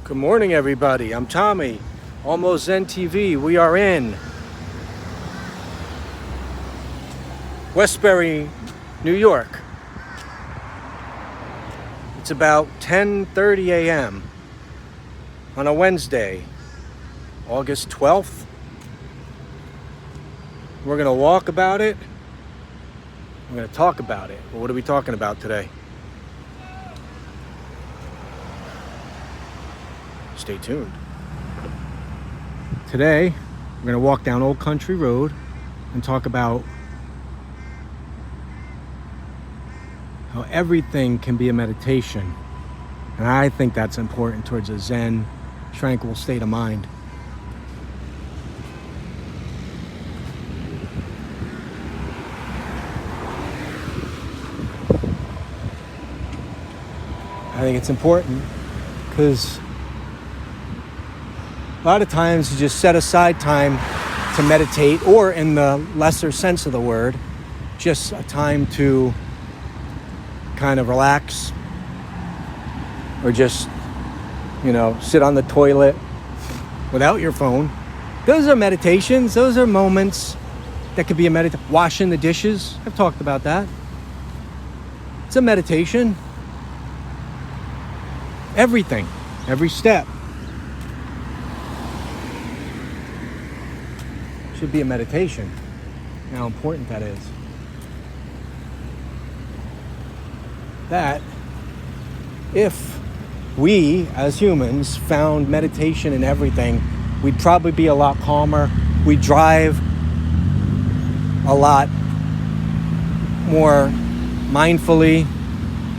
Good morning, everybody. I'm Tommy, Almost Zen TV. We are in Westbury, New York. It's about 10:30 a.m. on a Wednesday, August 12th. We're going to walk about it. We're going to talk about it. Well, what are we talking about today? Stay tuned. Today, we're going to walk down Old Country Road and talk about how everything can be a meditation. And I think that's important towards a Zen, tranquil state of mind. I think it's important because a lot of times you just set aside time to meditate, or in the lesser sense of the word, just a time to kind of relax, or just, sit on the toilet without your phone. Those are meditations. Those are moments that could be a meditation. Washing the dishes. I've talked about that. It's a meditation. Everything, every step should be a meditation. How important that is. That if we as humans found meditation in everything, we'd probably be a lot calmer. We'd drive a lot more mindfully.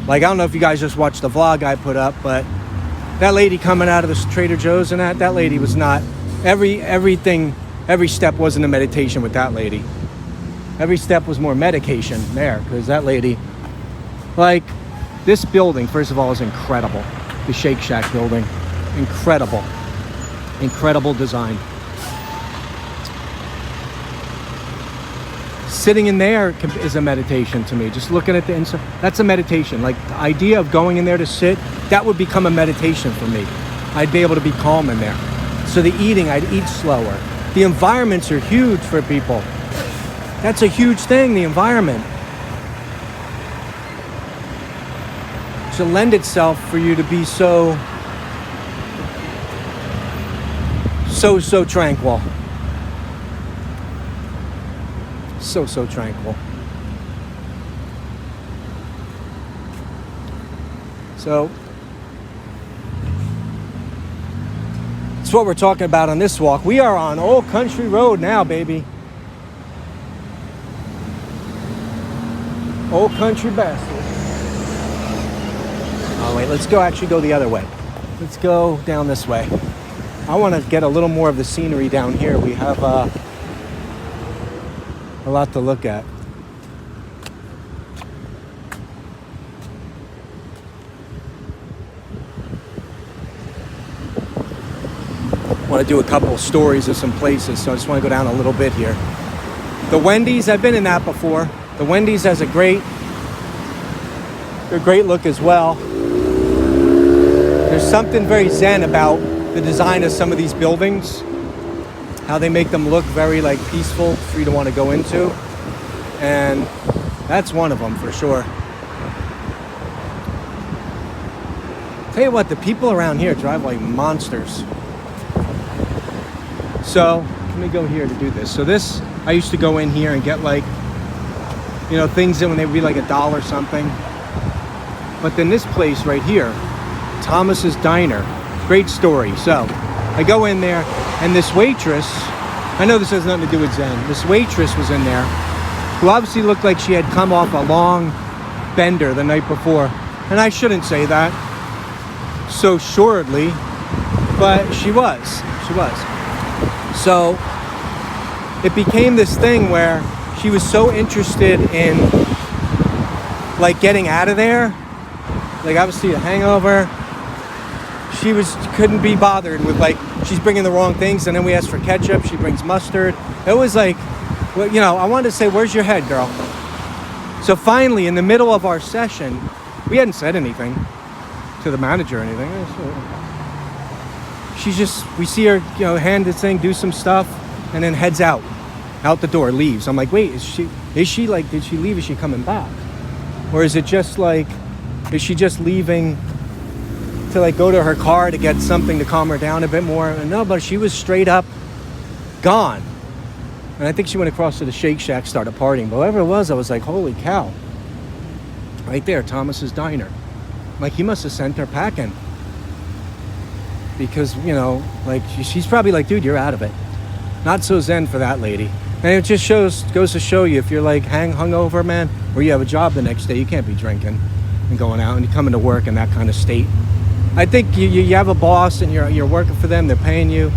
Like, I don't know if you guys just watched the vlog I put up, but that lady coming out of this Trader Joe's and that lady was not, every step wasn't a meditation with that lady. Every step was more medication there, because that lady, like, this building, first of all, is incredible. The Shake Shack building, incredible design. Sitting in there is a meditation to me. Just looking at the inside, that's a meditation. Like, the idea of going in there to sit, that would become a meditation for me. I'd be able to be calm in there. So the eating, I'd eat slower. The environments are huge for people. That's a huge thing, the environment. To lend itself for you to be so tranquil. So tranquil. So that's what we're talking about on this walk. We are on Old Country Road now, baby. Old Country Bastard. Oh wait, let's go the other way. Let's go down this way. I want to get a little more of the scenery down here. We have a lot to look at. I want to do a couple of stories of some places, so I just want to go down a little bit here. The Wendy's, I've been in that before. The Wendy's has a great look as well. There's something very Zen about the design of some of these buildings. How they make them look very peaceful for you to want to go into. And that's one of them for sure. Tell you what, the people around here drive like monsters. So, let me go here to do this. So this, I used to go in here and get things in when they would be $1 something. But then this place right here, Thomas's Diner, great story. So, I go in there, and this waitress, I know this has nothing to do with Zen, this waitress was in there, who obviously looked like she had come off a long bender the night before. And I shouldn't say that so assuredly, but she was. So, it became this thing where she was so interested in, getting out of there. Obviously a hangover. She couldn't be bothered with she's bringing the wrong things, and then we asked for ketchup, she brings mustard. It was I wanted to say, where's your head, girl? So finally, in the middle of our session, we hadn't said anything to the manager or anything. we see her, hand this thing, do some stuff, and then heads out the door, leaves. I'm like, wait, is she like, did she leave? Is she coming back? Or is it just like, is she just leaving to like go to her car to get something to calm her down a bit more? And no, but she was straight up gone. And I think she went across to the Shake Shack, started partying. But whoever it was, I was like, holy cow. Right there, Thomas's Diner. Like, he must have sent her packing. Because, like, she's probably like, dude, you're out of it. Not so zen for that lady. And it just goes to show you, if you're like hungover, man, or you have a job the next day, you can't be drinking and going out and you're coming to work in that kind of state. I think you have a boss and you're working for them, they're paying you.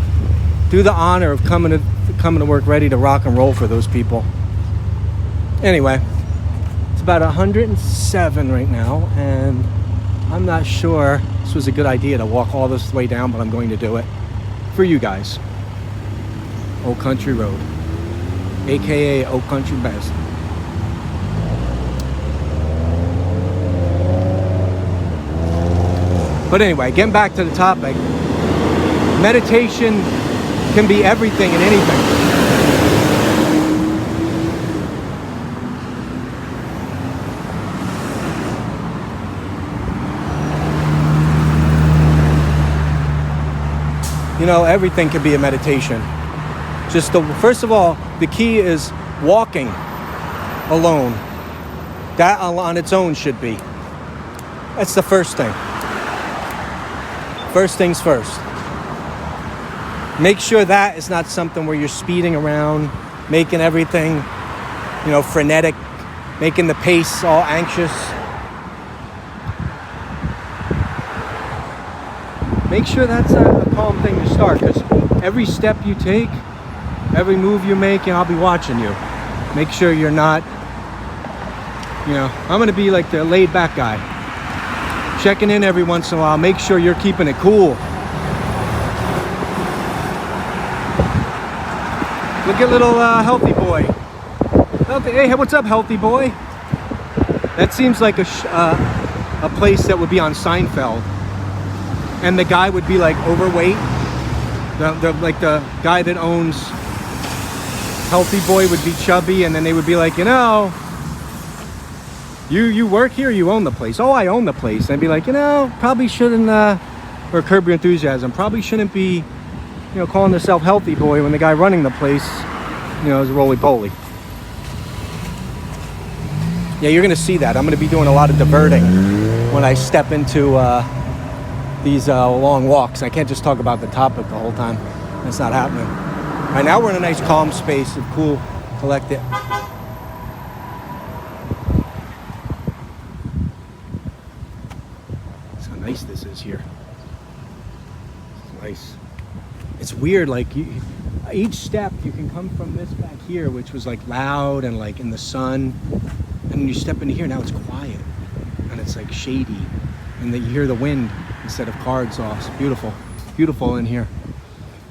Do the honor of coming to work ready to rock and roll for those people. Anyway, it's about 107 right now, and I'm not sure this was a good idea to walk all this way down, but I'm going to do it for you guys. Old Country Road, aka Old Country Best. But anyway, getting back to the topic, meditation can be everything and anything. Everything can be a meditation. First of all, the key is walking alone. That on its own should be. That's the first thing. First things first. Make sure that is not something where you're speeding around, making everything, frenetic, making the pace all anxious. Make sure that's a calm thing to start, because every step you take, every move you make, I'll be watching you. Make sure you're not, I'm going to be like the laid back guy. Checking in every once in a while. Make sure you're keeping it cool. Look at little healthy boy. Hey, what's up, healthy boy? That seems like a place that would be on Seinfeld. And the guy would be like overweight. The guy that owns Healthy Boy would be chubby, and then they would be like, you work here, you own the place. Oh, I own the place. And I'd be like, probably shouldn't, or Curb Your Enthusiasm, probably shouldn't be, calling yourself Healthy Boy when the guy running the place, is a roly-poly. Yeah, you're going to see that. I'm going to be doing a lot of diverting when I step into these long walks. I can't just talk about the topic the whole time. That's not happening. Right now we're in a nice calm space of cool, collected. So nice this is here. It's nice. It's weird, like each step you can come from this back here, which was like loud and like in the sun, and then you step into here, now it's quiet and it's like shady, and then you hear the wind instead of car exhaust. Beautiful, beautiful in here.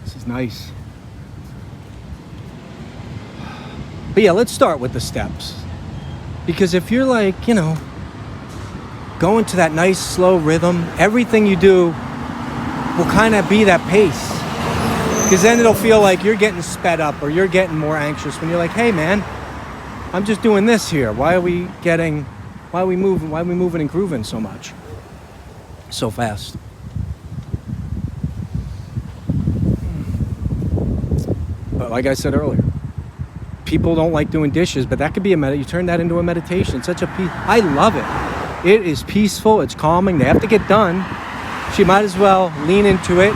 This is nice. But yeah, let's start with the steps, because if you're like, going to that nice slow rhythm, everything you do will kind of be that pace. Because then it'll feel like you're getting sped up or you're getting more anxious when you're like, hey man, I'm just doing this here. Why are we moving and grooving so much? So fast. But like I said earlier, people don't like doing dishes, but that could be you turn that into a meditation. It's such a peace. I love it. It is peaceful. It's calming. They have to get done. She might as well lean into it.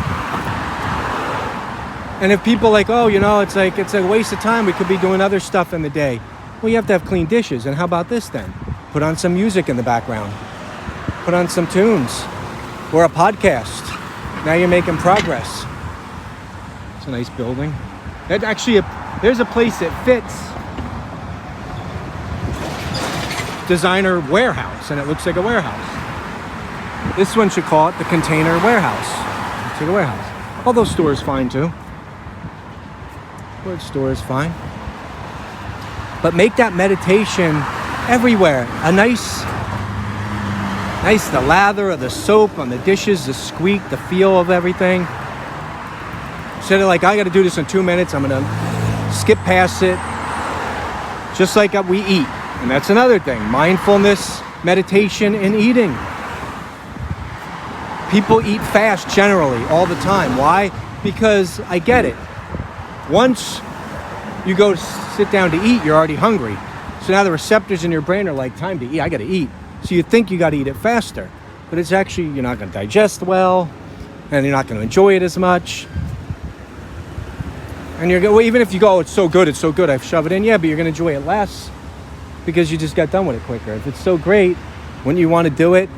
And if people like, it's a waste of time, we could be doing other stuff in the day. Well, you have to have clean dishes. And how about this then? Put on some music in the background. Put on some tunes or a podcast. Now you're making progress. It's a nice building. There's a place that fits designer warehouse, and it looks like a warehouse. This one should call it the container warehouse. Looks like a warehouse. Although store is fine too. Word store is fine. But make that meditation everywhere. A nice, the lather of the soap on the dishes, the squeak, the feel of everything. Instead of like, I got to do this in 2 minutes, I'm going to skip past it. Just like we eat. And that's another thing. Mindfulness, meditation, and eating. People eat fast generally all the time. Why? Because I get it. Once you go sit down to eat, you're already hungry. So now the receptors in your brain are like, time to eat, I got to eat. So you think you got to eat it faster. But it's actually, you're not going to digest well, and you're not going to enjoy it as much. And well, even if you go, it's so good, I've shoved it in. Yeah, but you're going to enjoy it less because you just got done with it quicker. If it's so great, wouldn't you want to do it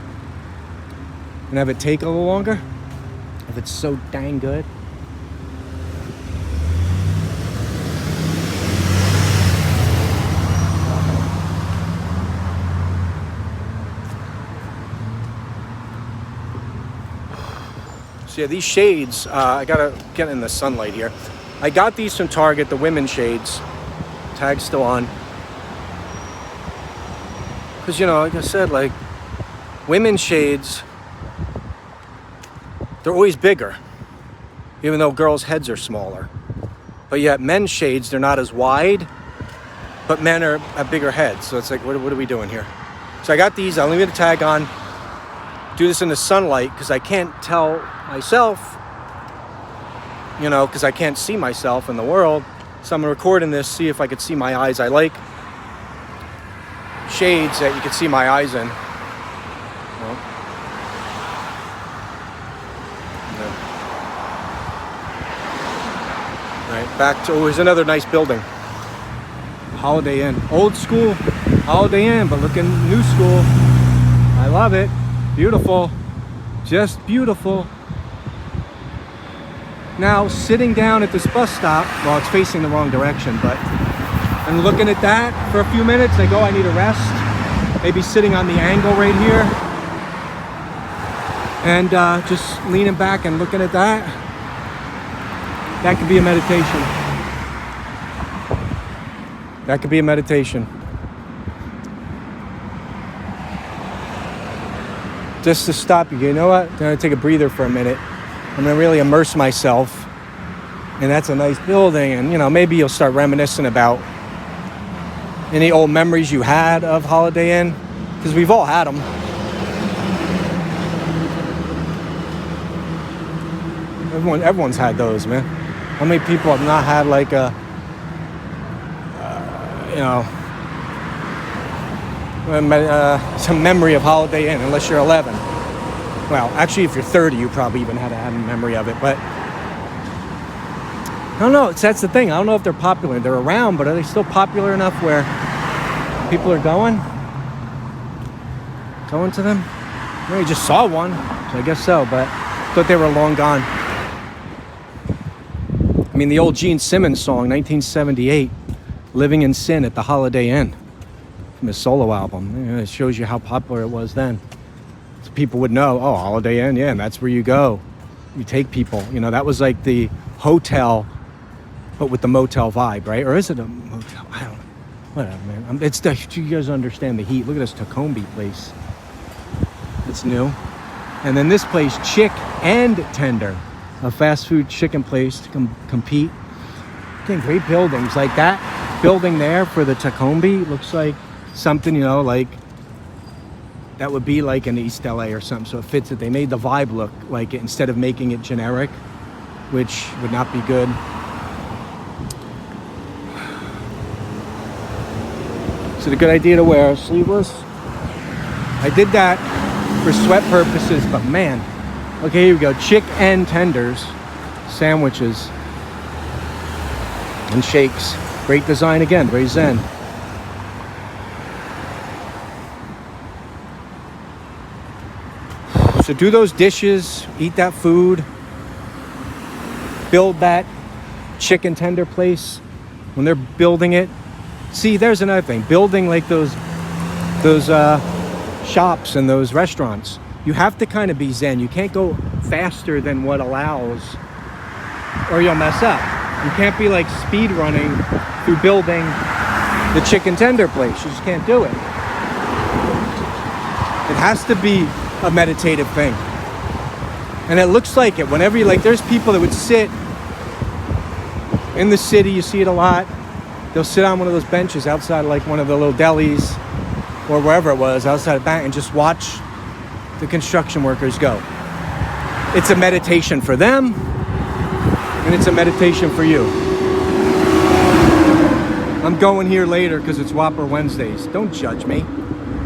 and have it take a little longer? If it's so dang good. So yeah, these shades, I gotta get in the sunlight here. I got these from Target, the women's shades. Tag's still on. Because, you know, like I said, like, women's shades, they're always bigger, even though girls' heads are smaller. But yet men's shades, they're not as wide, but men have bigger heads. So it's like, what are we doing here? So I got these, I'll leave the tag on. Do this in the sunlight because I can't tell myself, you know, because I can't see myself in the world. So I'm recording this, see if I could see my eyes. I like shades that you can see my eyes in. Well, yeah. Right, back to, oh, here's another nice building. Holiday Inn. Old school Holiday Inn, but looking new school. I love it. Beautiful. Just beautiful. Now, sitting down at this bus stop, well, it's facing the wrong direction, but I'm looking at that for a few minutes. I go, I need a rest. Maybe sitting on the angle right here. And just leaning back and looking at that. That could be a meditation. That could be a meditation. Just to stop you know what? I'm going to take a breather for a minute. I'm going to really immerse myself. And that's a nice building. And, you know, maybe you'll start reminiscing about any old memories you had of Holiday Inn. Because we've all had them. Everyone's had those, man. How many people have not had like a, you know, some memory of Holiday Inn, unless you're 11. Well, actually, if you're 30, you probably even had a memory of it. But I don't know. That's the thing. I don't know if they're popular. They're around, but are they still popular enough where people are going to them? No, you just saw one, so I guess so. But I thought they were long gone. I mean, the old Gene Simmons song, 1978, "Living in Sin at the Holiday Inn," from his solo album. You know, it shows you how popular it was then. So people would know, oh, Holiday Inn, yeah, and that's where you go. You take people. You know, that was like the hotel, but with the motel vibe, right? Or is it a motel? I don't know. Whatever, man. You guys understand the heat. Look at this Tacombe place. It's new. And then this place, Chick and Tender, a fast food chicken place to compete. Again, great buildings. Like that building there for the Tacombe looks like something, you know, like that would be like in East LA or something. So it fits it. They made the vibe look like it instead of making it generic, which would not be good. Is it a good idea to wear sleeveless? I did that for sweat purposes, but man. Okay, here we go. Chick and tenders, sandwiches, and shakes. Great design again, very zen. So do those dishes, eat that food, build that chicken tender place when they're building it. See, there's another thing. Building like those shops and those restaurants. You have to kind of be zen. You can't go faster than what allows, or you'll mess up. You can't be like speed running through building the chicken tender place. You just can't do it. It has to be a meditative thing. And it looks like it. Whenever you, like, there's people that would sit In the city, you see it a lot. They'll sit on one of those benches outside like one of the little delis or wherever it was, outside of bank, and just watch the construction workers go. It's a meditation for them, and it's a meditation for you. I'm going here later because it's Whopper Wednesdays. Don't judge me.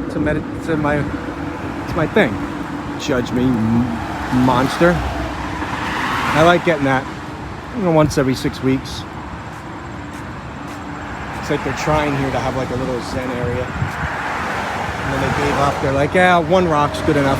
It's my thing. Judge me, monster. I like getting that. Once every 6 weeks. It's like they're trying here to have like a little Zen area. And then they gave up. They're like, yeah, one rock's good enough.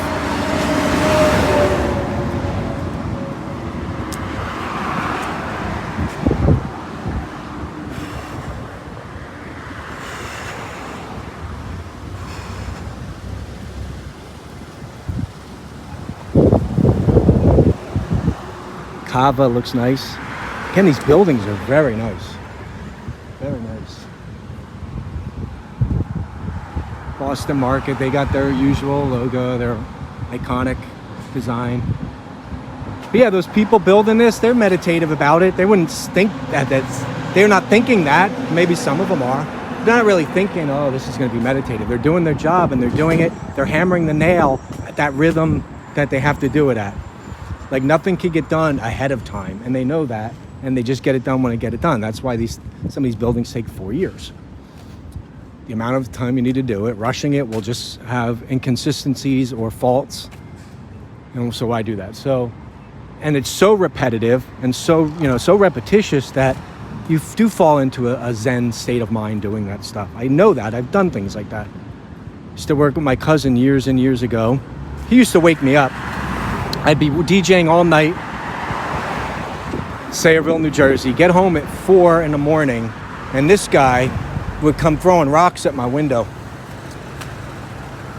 Kava looks nice. Again, these buildings are very nice. Very nice. Boston Market, they got their usual logo, their iconic design. But yeah, those people building this, they're meditative about it. They wouldn't think they're not thinking that. Maybe some of them are. They're not really thinking, oh, this is going to be meditative. They're doing their job and they're doing it. They're hammering the nail at that rhythm that they have to do it at. Like nothing can get done ahead of time, and they know that, and they just get it done when they get it done. That's why some of these buildings take 4 years. The amount of time you need to do it, rushing it will just have inconsistencies or faults, and so why do that? So, and it's so repetitive and so repetitious that you do fall into a Zen state of mind doing that stuff. I know that. I've done things like that. I used to work with my cousin years and years ago. He used to wake me up. I'd be DJing all night, Sayreville, New Jersey, get home at 4 in the morning, and this guy would come throwing rocks at my window.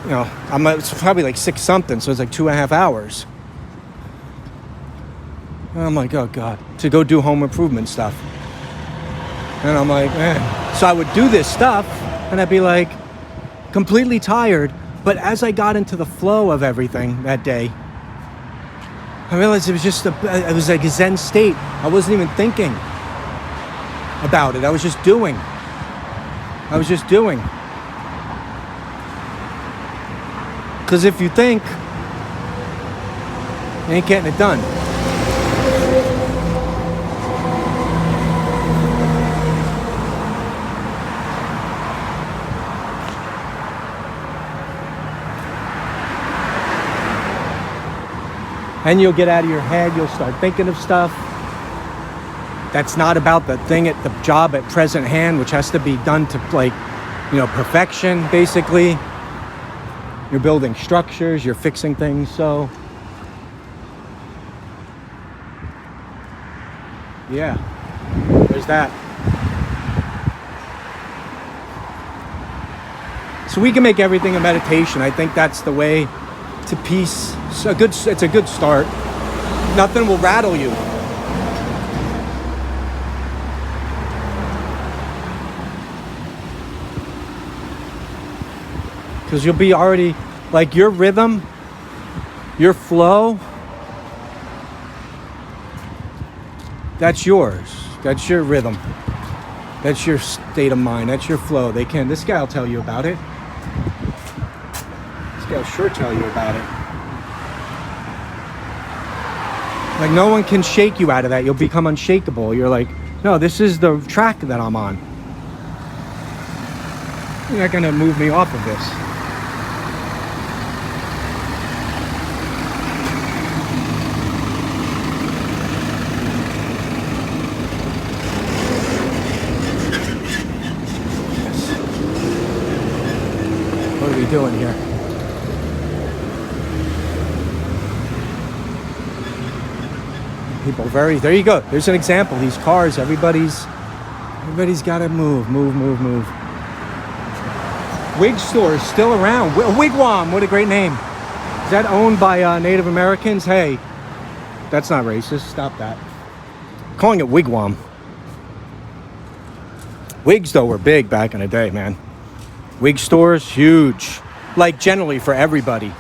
It's probably like 6 something, so it's like 2.5 hours. And I'm like, oh God, to go do home improvement stuff. And I'm like, man. So I would do this stuff, and I'd be like completely tired, but as I got into the flow of everything that day, I realized it was like a Zen state. I wasn't even thinking about it. I was just doing. Because if you think, you ain't getting it done. And you'll get out of your head, you'll start thinking of stuff that's not about the thing at the job at present hand, which has to be done to perfection, basically. You're building structures, you're fixing things, so yeah, there's that. So we can make everything a meditation. I think that's the way to peace. It's a good start. Nothing will rattle you. Because you'll be already, like your rhythm, your flow, that's yours. That's your rhythm. That's your state of mind. That's your flow. This guy will tell you about it. This guy will sure tell you about it. Like no one can shake you out of that. You'll become unshakable. You're like, no, this is the track that I'm on. You're not going to move me off of this. Yes. What are we doing here? People there you go. There's an example. These cars, everybody's got to move. Wig store is still around. Wigwam, what a great name. Is that owned by Native Americans? Hey, that's not racist. Stop that. I'm calling it Wigwam. Wigs, though, were big back in the day, man. Wig stores, huge. Like, generally for everybody.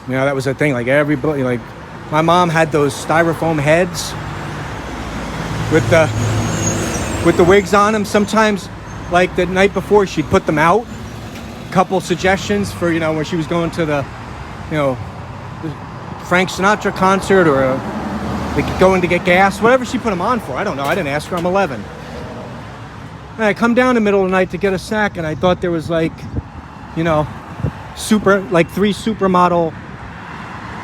That was a thing. Like, everybody, like, my mom had those styrofoam heads. with the wigs on them. Sometimes, like the night before, she'd put them out. Couple suggestions for, you know, when she was going to the, you know, the Frank Sinatra concert, or like going to get gas, whatever she put them on for. I don't know. I didn't ask her. I'm 11. And I come down in the middle of the night to get a snack, and I thought there was like, you know, 3 supermodel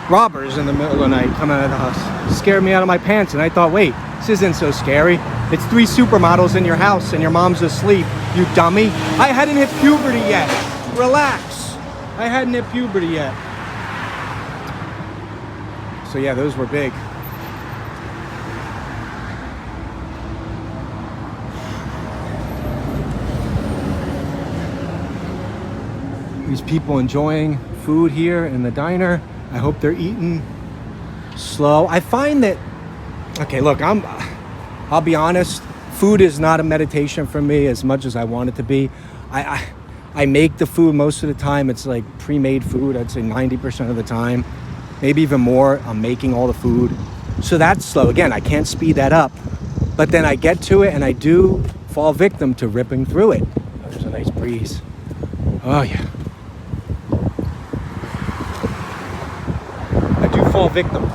robbers in the middle of the night coming out of the house. It scared me out of my pants, and I thought, wait, this isn't so scary. It's 3 supermodels in your house, and your mom's asleep, you dummy. I hadn't hit puberty yet. Relax. I hadn't hit puberty yet. So yeah, those were big. These people enjoying food here in the diner. I hope they're eating slow. I find that, okay, look, I'll be honest, food is not a meditation for me as much as I want it to be. I make the food most of the time. It's like pre-made food, I'd say 90% of the time. Maybe even more, I'm making all the food. So that's slow. Again, I can't speed that up. But then I get to it and I do fall victim to ripping through it. Oh, there's a nice breeze. Oh yeah. I do fall victim.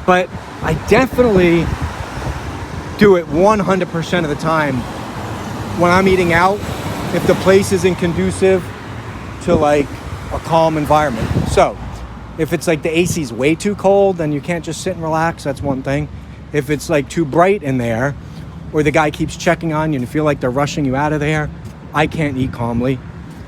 But I definitely do it 100% of the time when I'm eating out, if the place isn't conducive to like a calm environment. So if it's like the AC's way too cold, then you can't just sit and relax. That's one thing. If it's like too bright in there, or the guy keeps checking on you and you feel like they're rushing you out of there, I can't eat calmly.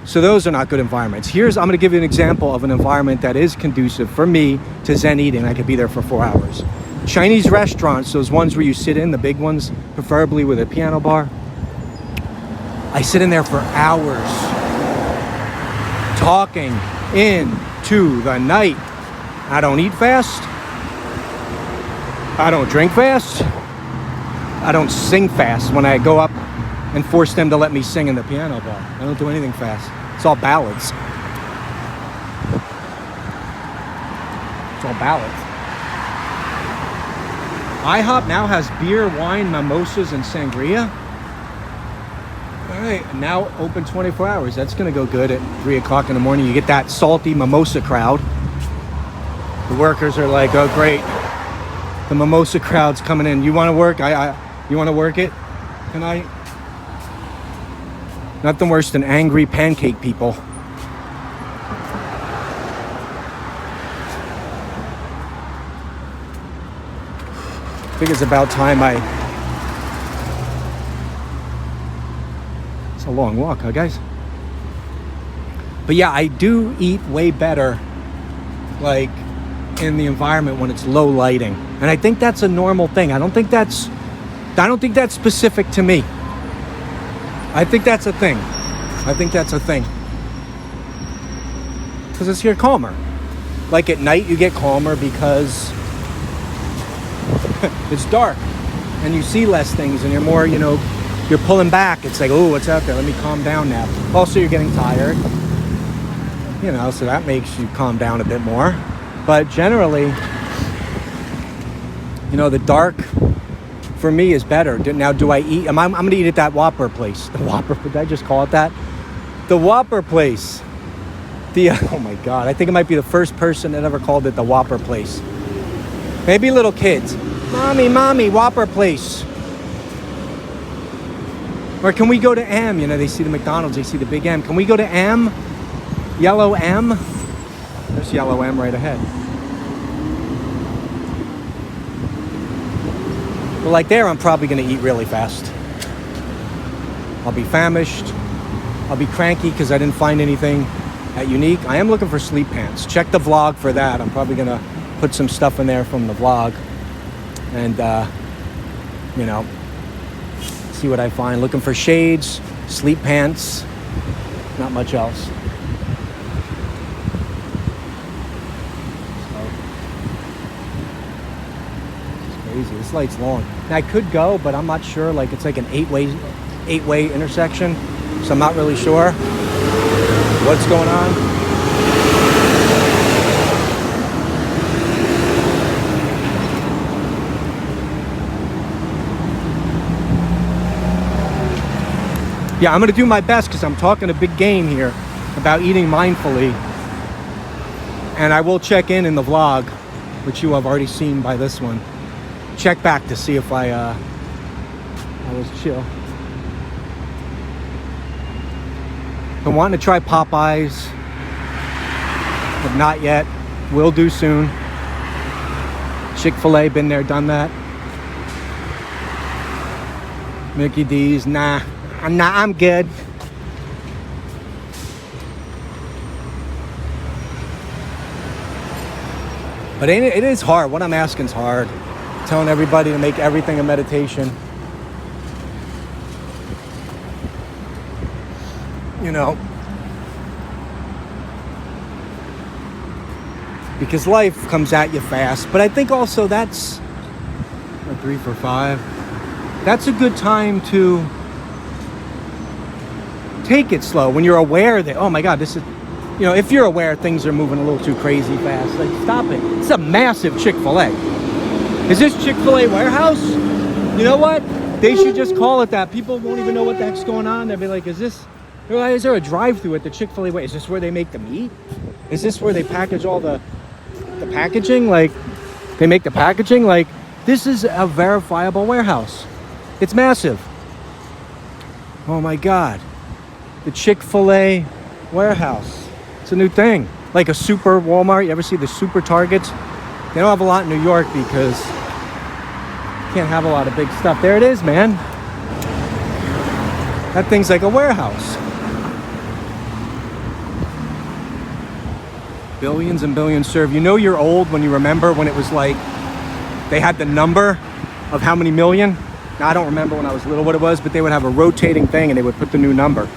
So those are not good environments. I'm going to give you an example of an environment that is conducive for me to Zen eating. I could be there for 4 hours. Chinese restaurants, those ones where you sit in, the big ones, preferably with a piano bar. I sit in there for hours, talking into the night. I don't eat fast. I don't drink fast. I don't sing fast when I go up and force them to let me sing in the piano bar. I don't do anything fast. It's all ballads. It's all ballads. IHOP now has beer, wine, mimosas, and sangria. All right, now open 24 hours. That's going to go good at 3 o'clock in the morning. You get that salty mimosa crowd. The workers are like, oh, great. The mimosa crowd's coming in. You want to work? You want to work it tonight? Nothing worse than angry pancake people. I think it's about time It's a long walk, huh, guys? But yeah, I do eat way better, like, in the environment when it's low lighting. And I think that's a normal thing. I don't think that's specific to me. I think that's a thing. Because it's here calmer. Like at night you get calmer because it's dark and you see less things and you're more, you're pulling back. It's like, oh, what's out there? Let me calm down now. Also, you're getting tired, so that makes you calm down a bit more. But generally, the dark for me is better. Now, do I eat? I'm going to eat at that Whopper place. The Whopper, did I just call it that? The Whopper place. Oh my God, I think it might be the first person that ever called it the Whopper place. Maybe little kids. Mommy, Whopper place. Or can we go to M? They see the McDonald's, they see the big M. Can we go to M? Yellow M? There's yellow M right ahead. Well, like there, I'm probably going to eat really fast. I'll be famished. I'll be cranky because I didn't find anything at Unique. I am looking for sleep pants. Check the vlog for that. I'm probably going to put some stuff in there from the vlog. And, see what I find. Looking for shades, sleep pants, not much else. This light's long. Now I could go, but I'm not sure. Like it's like an eight-way intersection, so I'm not really sure what's going on. yeah, I'm going to do my best because I'm talking a big game here about eating mindfully. And I will check in the vlog, which you have already seen by this one. Check back to see if I was chill. Been wanting to try Popeyes, but not yet. Will do soon. Chick-fil-A, been there, done that. Mickey D's, nah, I'm good. But it is hard. What I'm asking is hard. Telling everybody to make everything a meditation. You know. Because life comes at you fast. But I think also that's a 3 for 5. That's a good time to take it slow when you're aware that, oh my God, this is, you know, if you're aware things are moving a little too crazy fast, like stop it. It's a massive Chick-fil-A. Is this Chick-fil-A warehouse? You know what? They should just call it that. People won't even know what the heck's going on. They'll be like, is there a drive-thru at the Chick-fil-A way? Is this where they make the meat? Is this where they package all the packaging? Like, they make the packaging? Like, this is a verifiable warehouse. It's massive. Oh my God. The Chick-fil-A warehouse. It's a new thing. Like a super Walmart. You ever see the super Targets? They don't have a lot in New York because you can't have a lot of big stuff. There it is, man. That thing's like a warehouse. Billions and billions served. You know you're old when you remember when it was like they had the number of how many million. Now, I don't remember when I was little what it was, but they would have a rotating thing and they would put the new number.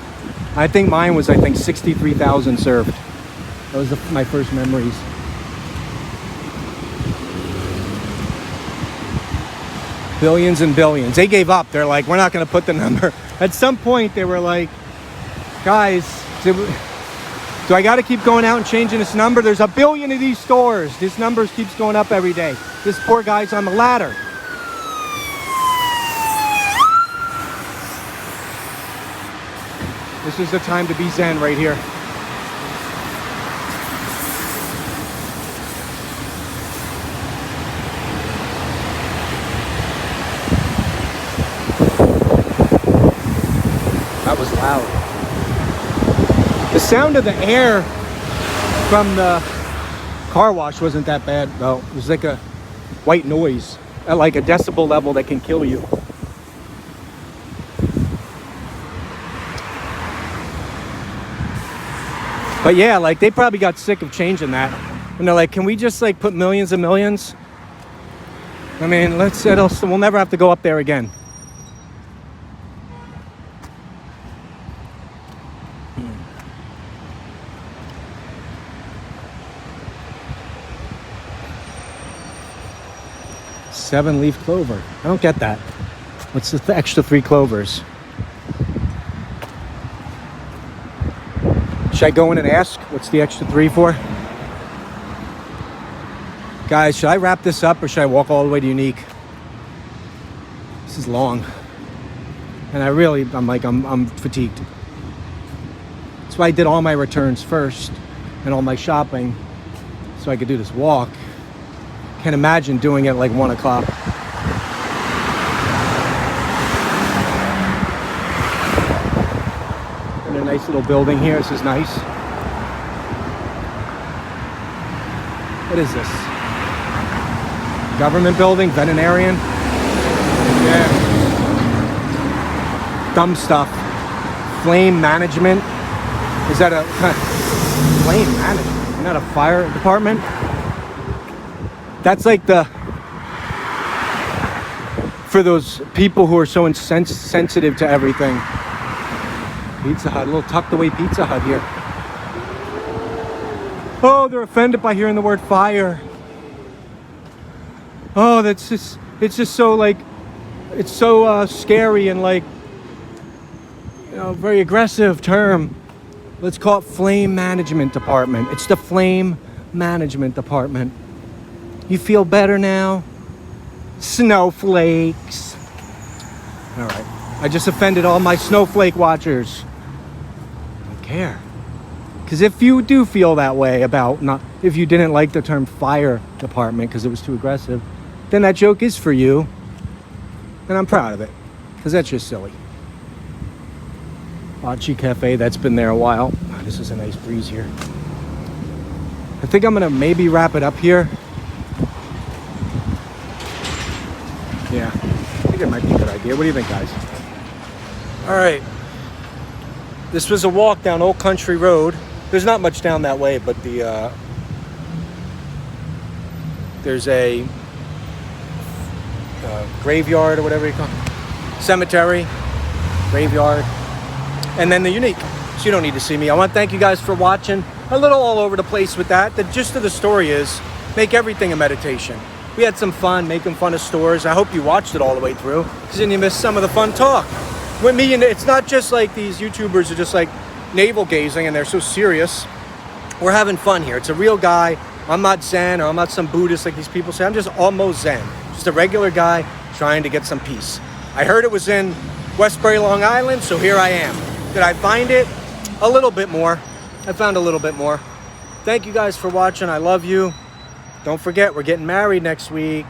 I think mine was, 63,000 served. That was my first memories. Billions and billions. They gave up. They're like, we're not going to put the number. At some point, they were like, guys, do I got to keep going out and changing this number? There's a billion of these stores. This number keeps going up every day. This poor guy's on the ladder. This is the time to be Zen right here. That was loud. The sound of the air from the car wash wasn't that bad, though. It was like a white noise at like a decibel level that can kill you. But yeah, like they probably got sick of changing that. And they're like, can we just like put millions and millions? I mean, we'll never have to go up there again. Seven-leaf clover. I don't get that. What's the extra 3 clovers? Should I go in and ask what's the extra 3 for? Guys, should I wrap this up or should I walk all the way to Unique? This is long. And I'm fatigued. That's why I did all my returns first and all my shopping so I could do this walk. Can't imagine doing it at like 1 o'clock. In a nice little building here. This is nice. What is this? Government building? Veterinarian? Yeah. Dumb stuff. Flame management. Is that a flame management? Isn't that a fire department? That's like for those people who are so sensitive to everything. Pizza Hut, a little tucked away Pizza Hut here. Oh, they're offended by hearing the word fire. Oh, it's just so like, it's so scary and like, you know, very aggressive term. Let's call it Flame Management Department. It's the Flame Management Department. You feel better now? Snowflakes. All right. I just offended all my snowflake watchers. I don't care. Because if you do feel that way about if you didn't like the term fire department because it was too aggressive, then that joke is for you. And I'm proud of it. Because that's just silly. Achi Cafe, that's been there a while. Oh, this is a nice breeze here. I think I'm gonna maybe wrap it up here. Yeah, I think it might be a good idea. What do you think, guys? All right. This was a walk down Old Country Road. There's not much down that way, but there's a graveyard or whatever you call it. Cemetery, graveyard, and then the unique. So you don't need to see me. I want to thank you guys for watching. A little all over the place with that. The gist of the story is make everything a meditation. We had some fun making fun of stores. I hope you watched it all the way through, because then you missed some of the fun talk. With me, and it's not just like these YouTubers are just like navel gazing and they're so serious. We're having fun here. It's a real guy. I'm not Zen, or I'm not some Buddhist like these people say. I'm just almost Zen. Just a regular guy trying to get some peace. I heard it was in Westbury, Long Island, so here I am. Did I find it? A little bit more. I found a little bit more. Thank you guys for watching. I love you. Don't forget, we're getting married next week.